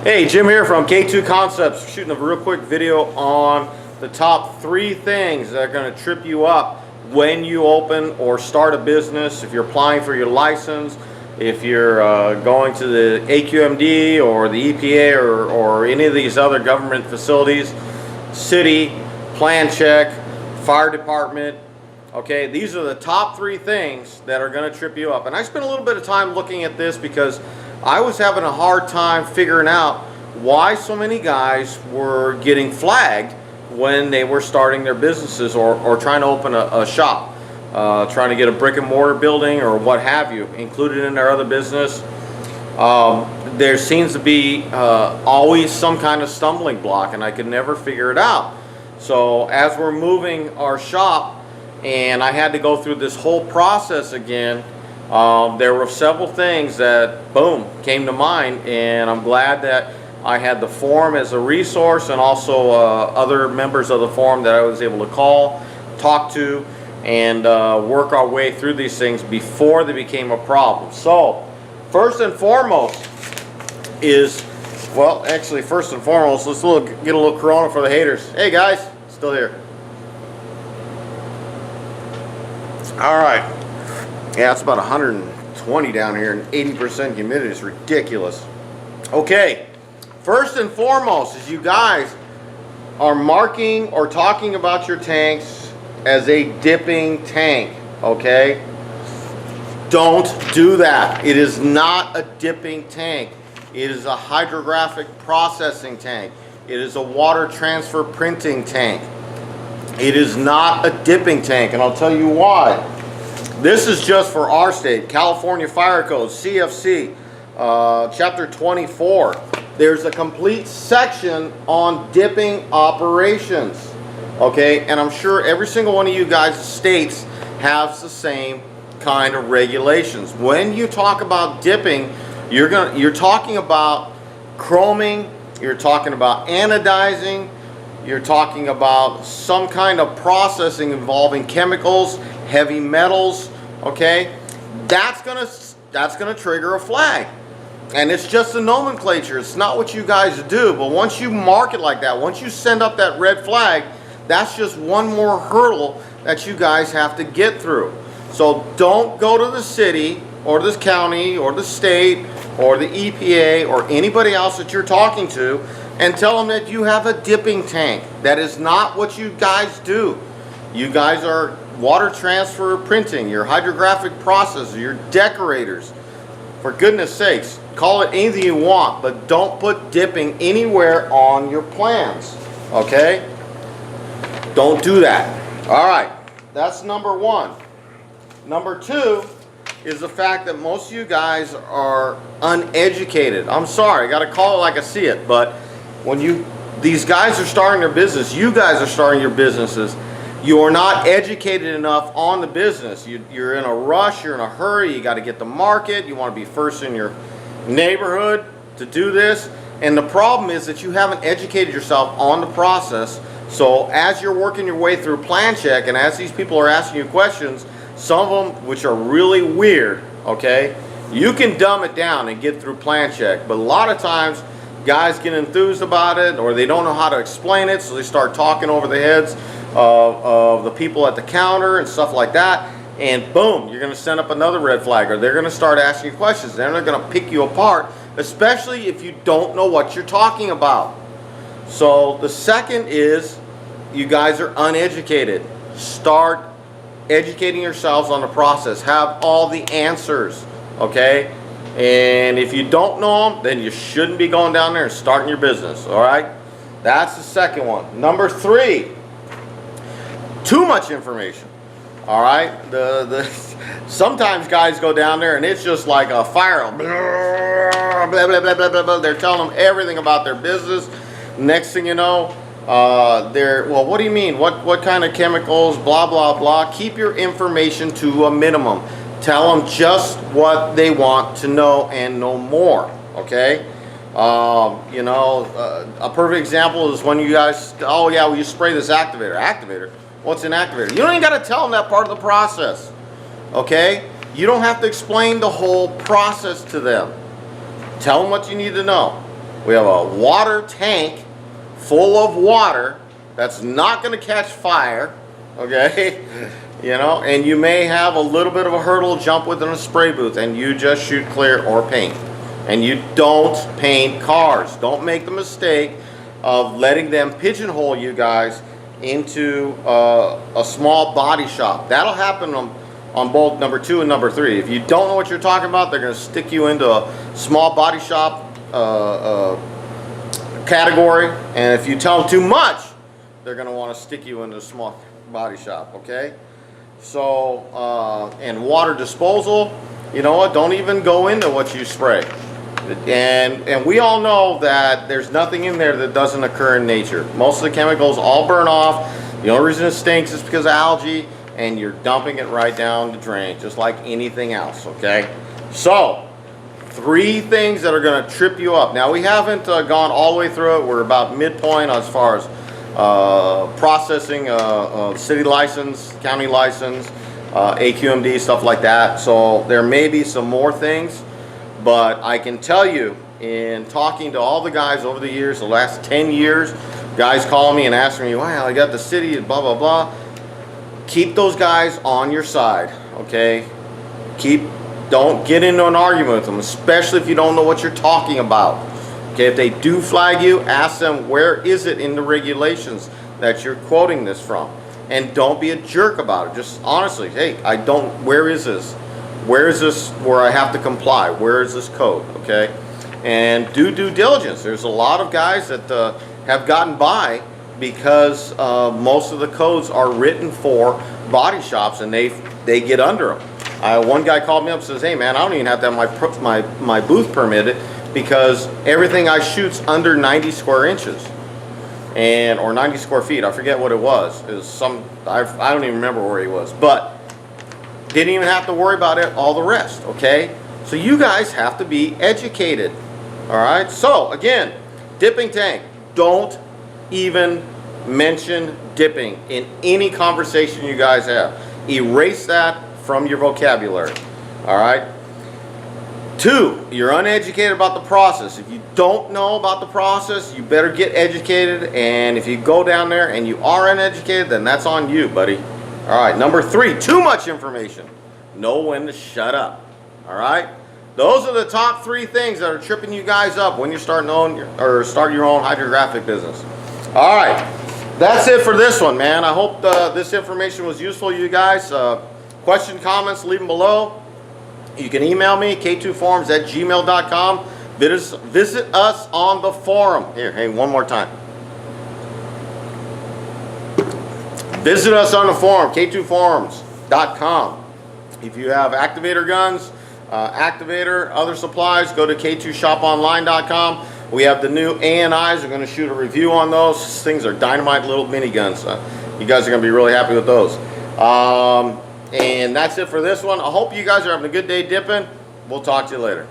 Hey, Jim here from K2 Concepts, shooting a real quick video on the top 3 things that are going to trip you up when you open or start a business. If you're applying for your license, if you're going to the AQMD or the EPA or any of these other government facilities, city, plan check, fire department. Okay, these are the top 3 things that are going to trip you up. And I spent a little bit of time looking at this because I was having a hard time figuring out why so many guys were getting flagged when they were starting their businesses or trying to open a shop, trying to get a brick and mortar building or what have you, included in their other business. There seems to be always some kind of stumbling block, and I could never figure it out. So as we're moving our shop and I had to go through this whole process again, there were several things that, boom, came to mind, and I'm glad that I had the forum as a resource and also other members of the forum that I was able to call, talk to, and work our way through these things before they became a problem. So, first and foremost is, well, actually, first and foremost, let's get a little Corona for the haters. Hey guys, still here. All right. Yeah, it's about 120 down here and 80% humidity. Is ridiculous. Okay, first and foremost is you guys are marking or talking about your tanks as a dipping tank, okay? Don't do that. It is not a dipping tank. It is a hydrographic processing tank. It is a water transfer printing tank. It is not a dipping tank, and I'll tell you why. This is just for our state, California Fire Code, CFC, Chapter 24. There's a complete section on dipping operations, okay? And I'm sure every single one of you guys' states has the same kind of regulations. When you talk about dipping, you're talking about chroming, you're talking about anodizing, you're talking about some kind of processing involving chemicals, heavy metals, okay? That's gonna trigger a flag. And it's just a nomenclature. It's not what you guys do. But once you mark it like that, once you send up that red flag, that's just one more hurdle that you guys have to get through. So don't go to the city or the county or the state or the EPA or anybody else that you're talking to and tell them that you have a dipping tank. That is not what you guys do. You guys are water transfer printing, your hydrographic processors, your decorators. For goodness sakes, call it anything you want, but don't put dipping anywhere on your plans, okay? Don't do that. All right, that's number 1. Number 2 is the fact that most of you guys are uneducated. I'm sorry, I gotta call it like I see it, but when these guys are starting their business, you guys are starting your businesses, you are not educated enough on the business. You're in a rush, you're in a hurry, you got to get the market, you want to be first in your neighborhood to do this. And the problem is that you haven't educated yourself on the process. So as you're working your way through plan check and as these people are asking you questions, some of them which are really weird, okay, you can dumb it down and get through plan check. But a lot of times guys get enthused about it or they don't know how to explain it, so they start talking over the heads of the people at the counter and stuff like that, and boom, you're going to send up another red flag, or they're going to start asking you questions. Then they're going to pick you apart, especially if you don't know what you're talking about. So the second is you guys are uneducated. Start educating yourselves on the process. Have all the answers, okay? And if you don't know them, then you shouldn't be going down there and starting your business, all right? That's the second one. Number 3, too much information. All right, sometimes guys go down there and it's just like a fire. Blah, blah, blah, blah, blah, blah. They're telling them everything about their business. Next thing you know, well, what do you mean? What kind of chemicals? Blah blah blah. Keep your information to a minimum. Tell them just what they want to know and no more. Okay. You know, a perfect example is when you guys, oh yeah, well, you spray this activator. What's an activator? You don't even got to tell them that part of the process, okay? You don't have to explain the whole process to them. Tell them what you need to know. We have a water tank full of water that's not going to catch fire, okay? You know, and you may have a little bit of a hurdle jump within a spray booth, and you just shoot clear or paint. And you don't paint cars. Don't make the mistake of letting them pigeonhole you guys into a small body shop. That'll happen on both number 2 and number 3. If you don't know what you're talking about, they're going to stick you into a small body shop category, and if you tell them too much, they're going to want to stick you into a small body shop, okay? So, and water disposal, you know what, don't even go into what you spray. And we all know that there's nothing in there that doesn't occur in nature. Most of the chemicals all burn off. The only reason it stinks is because of algae, and you're dumping it right down the drain, just like anything else, okay? So, 3 things that are going to trip you up. Now, we haven't gone all the way through it. We're about midpoint as far as processing city license, county license, AQMD, stuff like that. So there may be some more things, but I can tell you, in talking to all the guys over the years, the last 10 years, guys call me and ask me, wow, I got the city and blah, blah, blah. Keep those guys on your side, okay? Don't get into an argument with them, especially if you don't know what you're talking about. Okay, if they do flag you, ask them, where is it in the regulations that you're quoting this from? And don't be a jerk about it. Just honestly, hey, where is this? Where is this where I have to comply? Where is this code? Okay, and do due diligence. There's a lot of guys that have gotten by because most of the codes are written for body shops, and they get under them. One guy called me up and says, hey man, I don't even have to have my booth permitted because everything I shoot's under 90 square inches or 90 square feet. I forget what it was. It was I don't even remember where he was, but didn't even have to worry about it, all the rest, okay? So you guys have to be educated, all right? So again, dipping tank, don't even mention dipping in any conversation you guys have. Erase that from your vocabulary, all right? 2, you're uneducated about the process. If you don't know about the process, you better get educated, and if you go down there and you are uneducated, then that's on you, buddy. All right, number 3, too much information. Know when to shut up, all right? Those are the top 3 things that are tripping you guys up when you're starting your own hydrographic business. All right, that's it for this one, man. I hope this information was useful to you guys. Question, comments, leave them below. You can email me, k2forums@gmail.com. Visit us on the forum. Here, hey, one more time. Visit us on the forum, k2forums.com. If you have activator guns, activator, other supplies, go to k2shoponline.com. We have the new ANIs. We're going to shoot a review on those. Things are dynamite little mini guns. You guys are going to be really happy with those. And that's it for this one. I hope you guys are having a good day dipping. We'll talk to you later.